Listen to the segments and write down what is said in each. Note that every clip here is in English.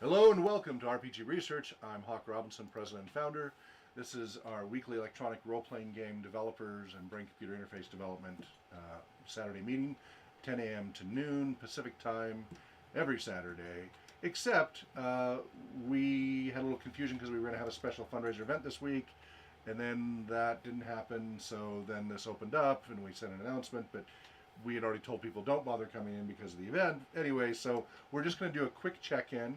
Hello and welcome to RPG Research. I'm Hawk Robinson, President and Founder. This is our weekly electronic role-playing game developers and brain computer interface development Saturday meeting, 10 a.m. to noon Pacific time every Saturday, except we had a little confusion because we were going to have a special fundraiser event this week, and then that didn't happen, so then this opened up and we sent an announcement, but we had already told people don't bother coming in because of the event. Anyway, so we're just going to do a quick check-in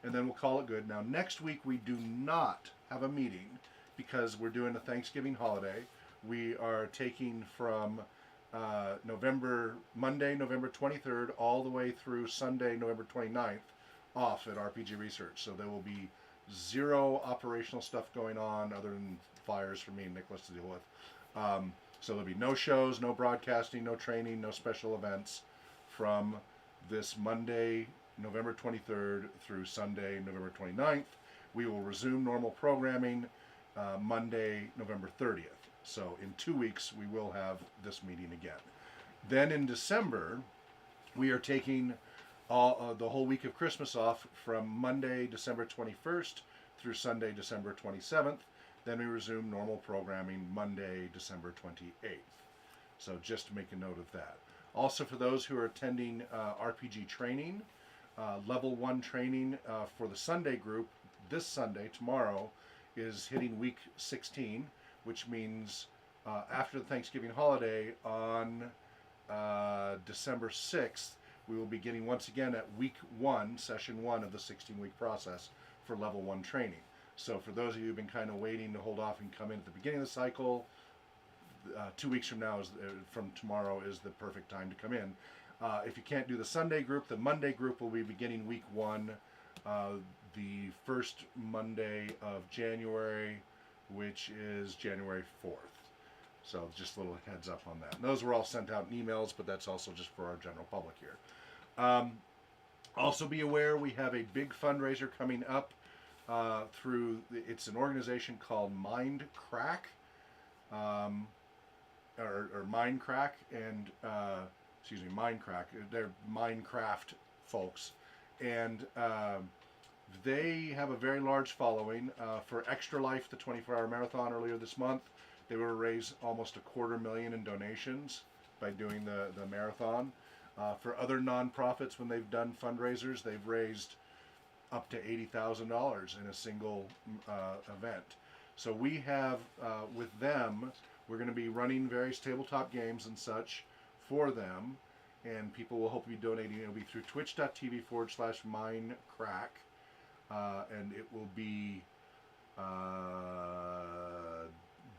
and then we'll call it good. Now, next week we do not have a meeting because we're doing a Thanksgiving holiday. We are taking from Monday, November 23rd, all the way through Sunday, November 29th, off at RPG Research. So there will be zero operational stuff going on other than fires for me and Nicholas to deal with. So there'll be no shows, no broadcasting, no training, no special events from this Monday, November 23rd through Sunday, November 29th. We will resume normal programming Monday, November 30th. So in 2 weeks, we will have this meeting again. Then in December, we are taking the whole week of Christmas off from Monday, December 21st through Sunday, December 27th. Then we resume normal programming Monday, December 28th. So just to make a note of that. Also, for those who are attending RPG training, level 1 training for the Sunday group, this Sunday, tomorrow, is hitting week 16, which means after the Thanksgiving holiday on December 6th, we will be getting once again at week 1, session 1 of the 16-week process for level 1 training. So for those of you who've been kind of waiting to hold off and come in at the beginning of the cycle, 2 weeks from now, from tomorrow, is the perfect time to come in. If you can't do the Sunday group, the Monday group will be beginning week 1, the first Monday of January, which is January 4th. So just a little heads up on that. And those were all sent out in emails, but that's also just for our general public here. Also be aware we have a big fundraiser coming up it's an organization called Mindcrack, or Mindcrack, and Mindcrack. They're Minecraft folks, and they have a very large following. For Extra Life, the 24-hour marathon earlier this month, they were to raise almost $250,000 in donations by doing the marathon. For other nonprofits, when they've done fundraisers, they've raised up to $80,000 in a single event. So we have, with them, we're going to be running various tabletop games and such for them, and people will hopefully be donating. It'll be through twitch.tv/Mindcrack, and it will be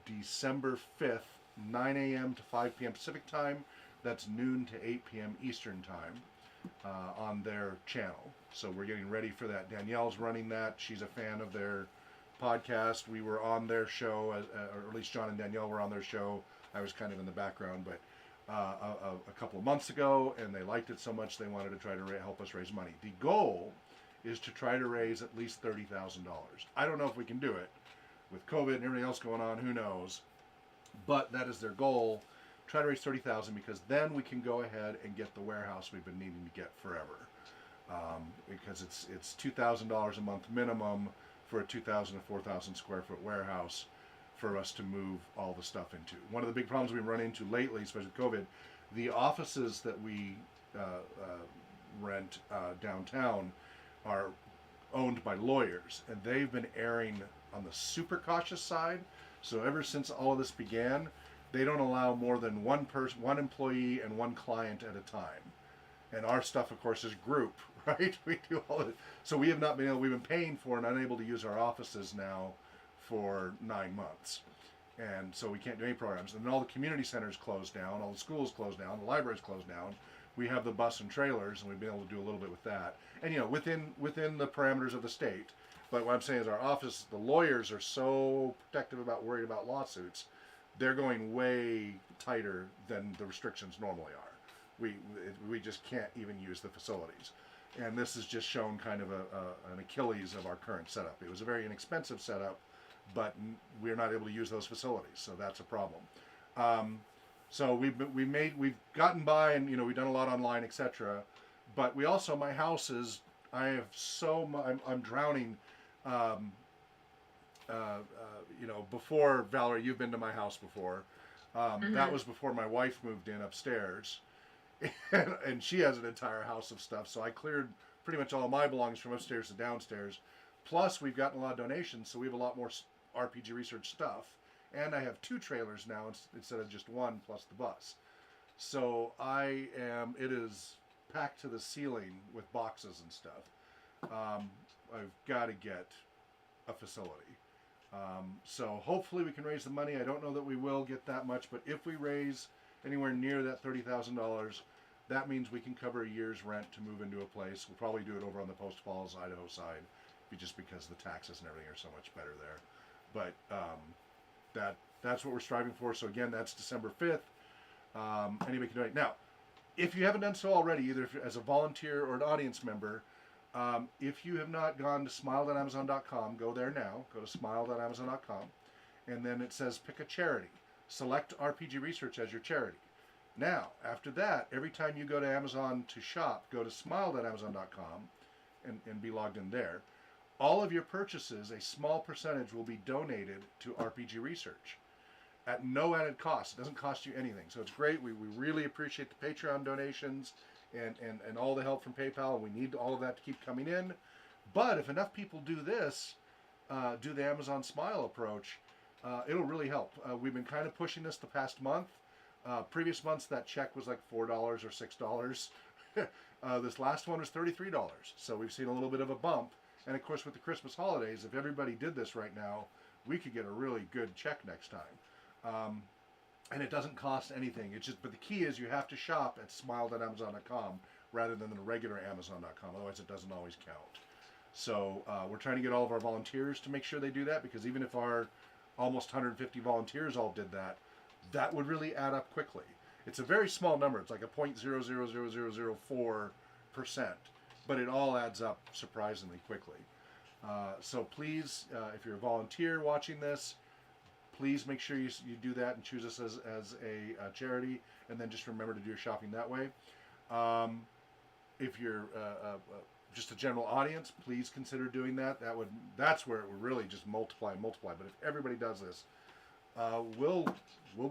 December 5th, 9 a.m. to 5 p.m. Pacific time. That's noon to 8 p.m. Eastern time on their channel. So we're getting ready for that. Danielle's running that. She's a fan of their podcast. We were on their show, or at least John and Danielle were on their show. I was kind of in the background, but a couple of months ago, and they liked it so much they wanted to try to help us raise money. The goal is to try to raise at least $30,000. I don't know if we can do it. With COVID and everything else going on, who knows? But that is their goal. Try to raise $30,000, because then we can go ahead and get the warehouse we've been needing to get forever. Because it's $2,000 a month minimum for a 2,000 to 4,000 square foot warehouse for us to move all the stuff into. One of the big problems we run into lately, especially with COVID, the offices that we rent downtown are owned by lawyers, and they've been erring on the super cautious side. So ever since all of this began, they don't allow more than one person, one employee, and one client at a time. And our stuff, of course, is group, right? We do all of it. So we have not been able, we've been paying for and unable to use our offices now for 9 months. And so we can't do any programs. And then all the community centers closed down, all the schools closed down, the libraries closed down. We have the bus and trailers, and we've been able to do a little bit with that. And, within the parameters of the state. But what I'm saying is our office, the lawyers are so protective about, worried about lawsuits, they're going way tighter than the restrictions normally are. We just can't even use the facilities. And this has just shown kind of an Achilles of our current setup. It was a very inexpensive setup, but we're not able to use those facilities, so that's a problem. So we've gotten by, and we've done a lot online, etc. But we also, my house is, I'm drowning. Before, Valerie, you've been to my house before. That was before my wife moved in upstairs, and she has an entire house of stuff. So I cleared pretty much all my belongings from upstairs to downstairs. Plus, we've gotten a lot of donations, so we have a lot more RPG research stuff. And I have 2 trailers now instead of just 1 plus the bus. So it is packed to the ceiling with boxes and stuff. I've got to get a facility. So hopefully we can raise the money. I don't know that we will get that much, but if we raise anywhere near that $30,000, that means we can cover a year's rent to move into a place. We'll probably do it over on the Post Falls, Idaho side, just because the taxes and everything are so much better there. But that's what we're striving for. So again, that's December 5th. Anybody can donate. Now, if you haven't done so already, either if as a volunteer or an audience member, if you have not gone to smile.amazon.com, go there now. Go to smile.amazon.com, and then it says pick a charity. Select RPG Research as your charity. Now, after that, every time you go to Amazon to shop, go to smile.amazon.com and be logged in there. All of your purchases, a small percentage will be donated to RPG Research at no added cost. It doesn't cost you anything. So it's great. We really appreciate the Patreon donations and all the help from PayPal. We need all of that to keep coming in. But if enough people do this, do the Amazon Smile approach, it'll really help. We've been kind of pushing this the past month. Previous months that check was like $4 or $6. This last one was $33. So we've seen a little bit of a bump. And of course with the Christmas holidays, if everybody did this right now, we could get a really good check next time. And it doesn't cost anything. But the key is you have to shop at smile.amazon.com rather than the regular amazon.com. Otherwise it doesn't always count. So we're trying to get all of our volunteers to make sure they do that, because even if our almost 150 volunteers all did that, that would really add up quickly. It's a very small number. It's like a 0.00004%, but it all adds up surprisingly quickly. So please, if you're a volunteer watching this, please make sure you do that and choose us as a charity, and then just remember to do your shopping that way. If you're just a general audience, please consider doing that. That's where it would really just multiply. But if everybody does this, we'll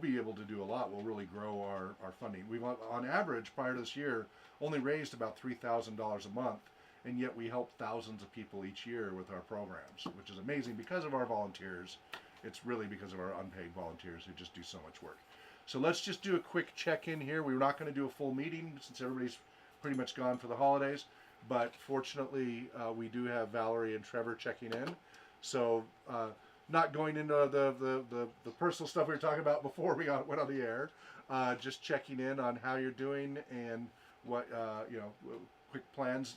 be able to do a lot. We'll really grow our funding. We've on average prior to this year only raised about $3,000 a month, and yet we help thousands of people each year with our programs, which is amazing because of our volunteers. It's really because of our unpaid volunteers who just do so much work. So let's just do a quick check-in here. We're not going to do a full meeting since everybody's pretty much gone for the holidays, but fortunately we do have Valerie and Trevor checking in. So not going into the personal stuff we were talking about before we went on the air, just checking in on how you're doing and what quick plans.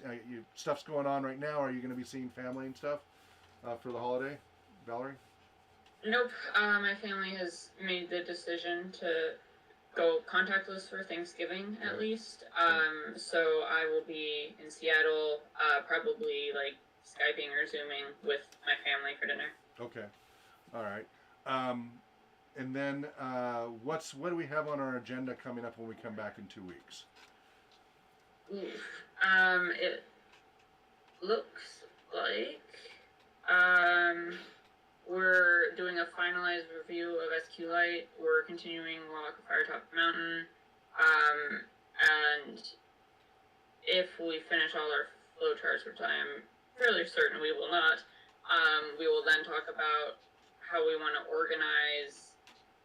Stuff's going on right now. Are you going to be seeing family and stuff for the holiday, Valerie? Nope. My family has made the decision to go contactless for Thanksgiving at least. So I will be in Seattle, probably like Skyping or Zooming with my family for dinner. Okay. All right. And then what do we have on our agenda coming up when we come back in 2 weeks? It looks like we're doing a finalized review of SQLite. We're continuing Walk of Firetop Mountain. And if we finish all our flowcharts, which I am fairly certain we will not, we will then talk about how we want to organize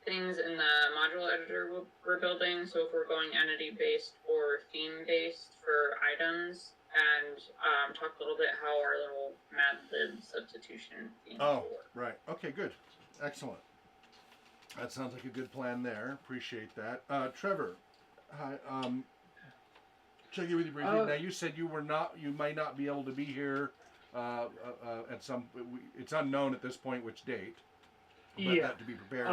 things in the module editor we're building. So if we're going entity-based or theme-based for items, and talk a little bit how our little Mad Lib substitution theme will work. Right. Okay, good. Excellent. That sounds like a good plan there. Appreciate that. Trevor, hi. Checking with you briefly. Now you said you might not be able to be here at some. It's unknown at this point which date. But that to be prepared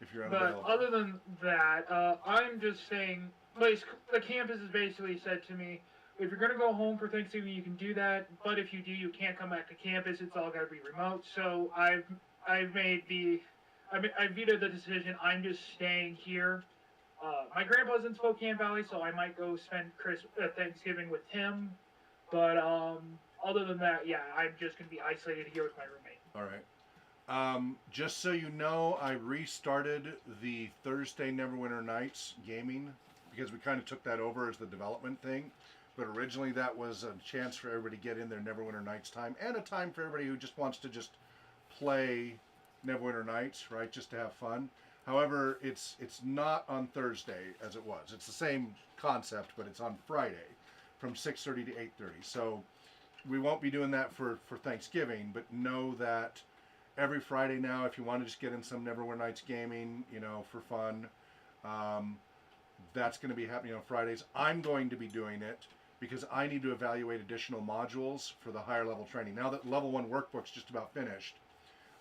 if you're unavailable. But other than that, I'm just saying. The campus has basically said to me, if you're going to go home for Thanksgiving, you can do that. But if you do, you can't come back to campus. It's all got to be remote. So I vetoed the decision. I'm just staying here. My grandpa's in Spokane Valley, so I might go spend Thanksgiving with him. But other than that, yeah, I'm just going to be isolated here with my roommate. All right. Just so you know, I restarted the Thursday Neverwinter Nights gaming because we kind of took that over as the development thing. But originally that was a chance for everybody to get in their Neverwinter Nights time, and a time for everybody who just wants to just play Neverwinter Nights, right, just to have fun. However, it's not on Thursday as it was. It's the same concept, but it's on Friday from 6:30 to 8:30. So we won't be doing that for Thanksgiving, but know that every Friday now, if you want to just get in some Neverwinter Nights gaming, for fun, that's going to be happening on Fridays. I'm going to be doing it because I need to evaluate additional modules for the higher level training. Now that level 1 workbook's just about finished,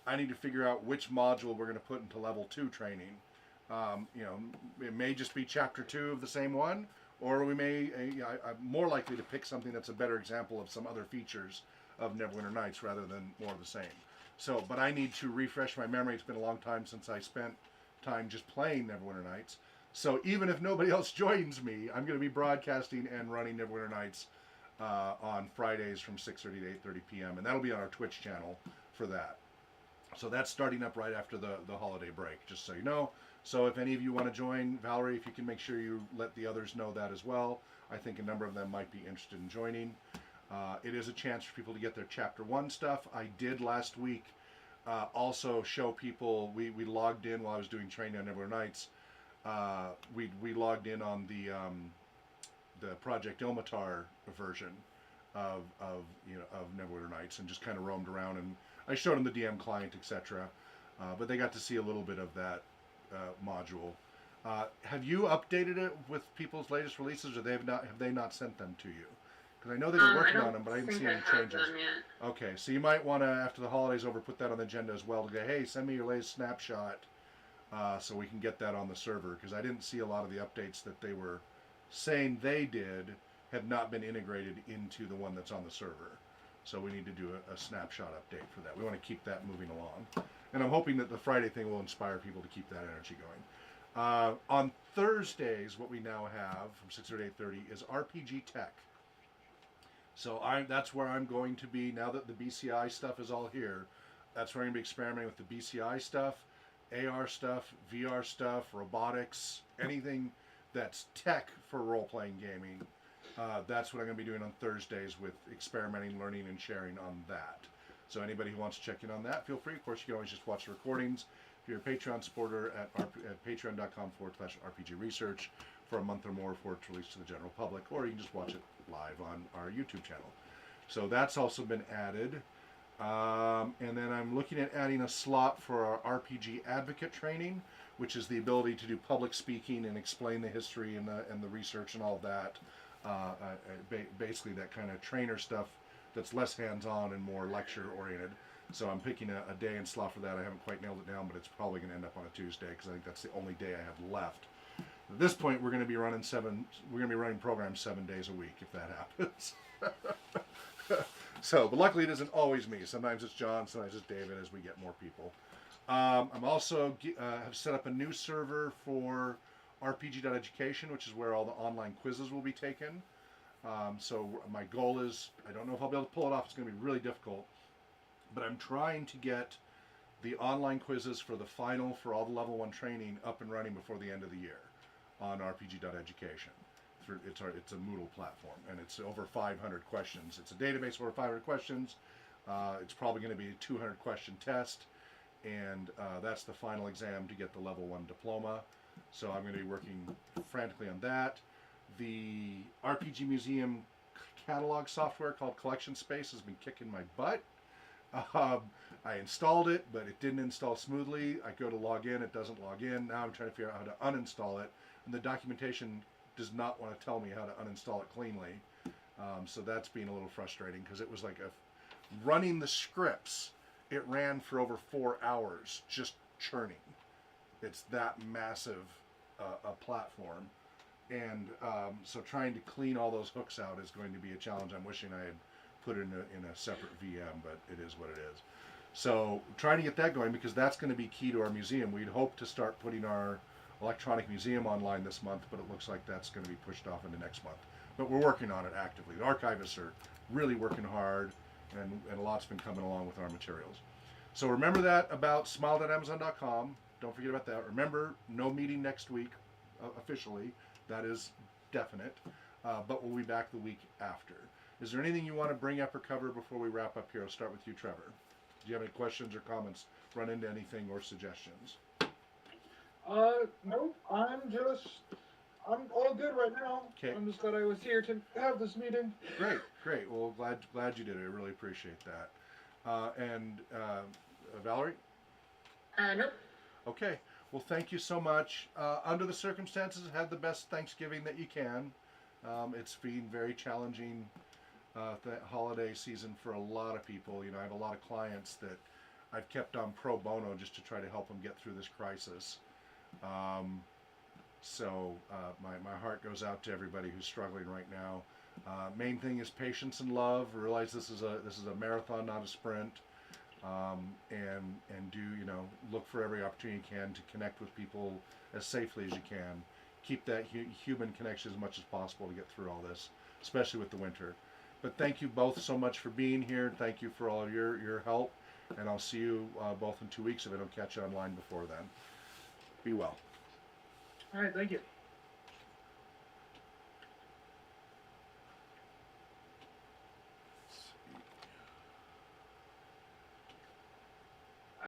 I need to figure out which module we're going to put into level 2 training. It may just be chapter 2 of the same one, or we may, I'm more likely to pick something that's a better example of some other features of Neverwinter Nights rather than more of the same. So, but I need to refresh my memory. It's been a long time since I spent time just playing Neverwinter Nights. So even if nobody else joins me, I'm going to be broadcasting and running Neverwinter Nights on Fridays from 6:30 to 8:30 p.m. And that'll be on our Twitch channel for that. So that's starting up right after the holiday break, just so you know. So if any of you want to join, Valerie, if you can make sure you let the others know that as well. I think a number of them might be interested in joining. It is a chance for people to get their Chapter 1 stuff. I did last week also show people, we logged in while I was doing training on Neverwinter Nights. We logged in on the Project Ilmatar version of Neverwinter Nights and just kind of roamed around, and I showed them the DM client, etc. But they got to see a little bit of that module. Have you updated it with people's latest releases, or have they not sent them to you? Because I know they were working on them, but I didn't see any changes. Okay, so you might want to, after the holidays over, put that on the agenda as well to go, hey, send me your latest snapshot so we can get that on the server, because I didn't see a lot of the updates that they were saying they did have not been integrated into the one that's on the server. So we need to do a snapshot update for that. We want to keep that moving along. And I'm hoping that the Friday thing will inspire people to keep that energy going. On Thursdays, what we now have from 6:30 to 8:30 is RPG Tech. So that's where I'm going to be, now that the BCI stuff is all here, that's where I'm going to be experimenting with the BCI stuff, AR stuff, VR stuff, robotics, anything that's tech for role-playing gaming. That's what I'm going to be doing on Thursdays, with experimenting, learning, and sharing on that. So anybody who wants to check in on that, feel free. Of course, you can always just watch the recordings. If you're a Patreon supporter at patreon.com/RPG Research for a month or more before it's released to the general public, or you can just watch it live on our YouTube channel. So that's also been added. And then I'm looking at adding a slot for our RPG Advocate training, which is the ability to do public speaking and explain the history and the research and all of that. Basically that kind of trainer stuff that's less hands-on and more lecture-oriented. So I'm picking a day and slot for that. I haven't quite nailed it down, but it's probably going to end up on a Tuesday, because I think that's the only day I have left. At this point, we're going to be running programs 7 days a week, if that happens. So, but luckily it isn't always me. Sometimes it's John, sometimes it's David, as we get more people. I'm also have set up a new server for RPG.education, which is where all the online quizzes will be taken. So my goal is, I don't know if I'll be able to pull it off. It's going to be really difficult, but I'm trying to get the online quizzes for the final for all the level 1 training up and running before the end of the year on RPG.education. It's a Moodle platform, and it's over 500 questions. It's a database over 500 questions. It's probably going to be a 200 question test, and that's the final exam to get the level 1 diploma. So I'm going to be working frantically on that. The RPG Museum catalog software called Collection Space has been kicking my butt. I installed it, but it didn't install smoothly. I go to log in, it doesn't log in. Now I'm trying to figure out how to uninstall it, and the documentation does not want to tell me how to uninstall it cleanly. So that's being a little frustrating, because it was like running the scripts. It ran for over 4 hours just churning. It's that massive a platform, and so trying to clean all those hooks out is going to be a challenge. I'm wishing I had put it in a separate VM, but it is what it is. So trying to get that going, because that's going to be key to our museum. We'd hoped to start putting our electronic museum online this month, but it looks like that's going to be pushed off into next month. But we're working on it actively. The archivists are really working hard, and a lot's been coming along with our materials. So remember that about smile.amazon.com. Don't forget about that. Remember, no meeting next week officially. That is definite. But we'll be back the week after. Is there anything you want to bring up or cover before we wrap up here? I'll start with you, Trevor. Do you have any questions or comments? Run into anything or suggestions? Nope. I'm all good right now. Okay. I'm just glad I was here to have this meeting. Great. Well, glad you did it. I really appreciate that. And Valerie? Nope. Okay. Well, thank you so much. Under the circumstances, have the best Thanksgiving that you can. It's been very challenging the holiday season for a lot of people. You know, I have a lot of clients that I've kept on pro bono just to try to help them get through this crisis. So my heart goes out to everybody who's struggling right now. Main thing is patience and love. Realize this is a marathon, not a sprint. And do, look for every opportunity you can to connect with people as safely as you can. Keep that human connection as much as possible to get through all this, especially with the winter. But thank you both so much for being here. Thank you for all of your help. And I'll see you both in 2 weeks if I don't catch you online before then. Be well. All right, thank you.